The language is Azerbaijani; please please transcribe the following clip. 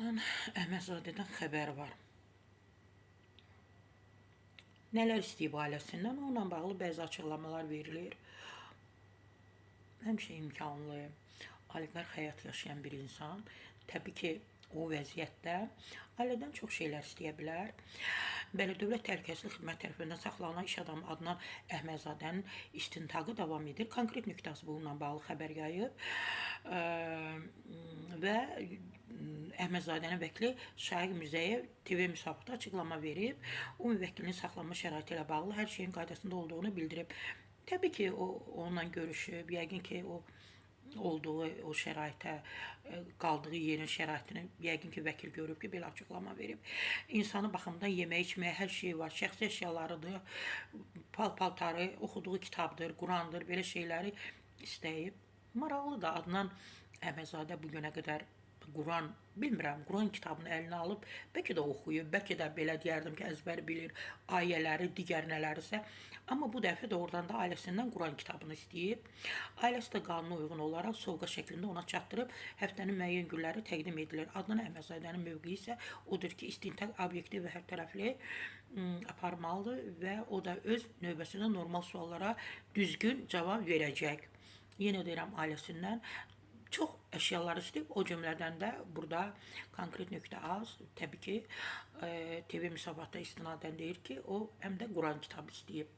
Ondan Əhmədzadədən xəbər var. Nələr istəyib ailəsindən, onunla bağlı bəzi açıqlamalar verilir. Həmişə imkanlı, oliqarx həyat yaşayan bir insan təbii ki, o vəziyyətdə ailədən çox şeylər istəyə bilər. Belə Dövlət Təhlükəsizlik Xidmət tərəfindən saxlanılan iş adamı adlanan Əhmədzadənin istintaqı davam edir. Konkret nöqtəsi bununla bağlı xəbər yayıb və Əhmədzadənin vəkili Şaiq Mirzəyev TV müsabiqədə açıqlama verib. O müvəkkilinin saxlanma şəraiti ilə bağlı hər şeyin qaydasında olduğunu bildirib. Təbii ki, o onunla görüşüb, yəqin ki, o olduğu o şəraitə, qaldığı yerin şəraitini yəqin ki, vəkil görüb ki, belə açıqlama verib. İnsanı baxımdan yemək, içməyə hər şey var, şəxsi əşyalarıdır, paltarı, oxuduğu kitabdır, Qurandır, belə şeyləri istəyib. Maraqlıdır, Adnan Əhmədzadə bu günə qədər Quran, bilmirəm, Quran kitabını əlinə alıb, bəlkə də oxuyub, bəlkə də belə deyərdim ki, əzbər bilir, ayələri, digər nələrisə. Amma bu dəfə də oradan da ailəsindən Quran kitabını istəyib. Ailəsi də qanuna uyğun olaraq sovqa şəklində ona çatdırıb, həftənin müəyyən günləri təqdim edilir. Adnan Əhmədzadənin mövqeyi isə odur ki, istintaq obyektiv və hərtərəfli aparmalıdır və o da öz növbəsində normal suallara düzgün cavab verəcək. Yenə deyirəm, ailəsindən çox əşyalar istəyib, o cümlədən də burada konkret nöqtə az. Təbii ki, TV müsabiqədə istinadən deyir ki, o həm də Quran kitabı istəyib.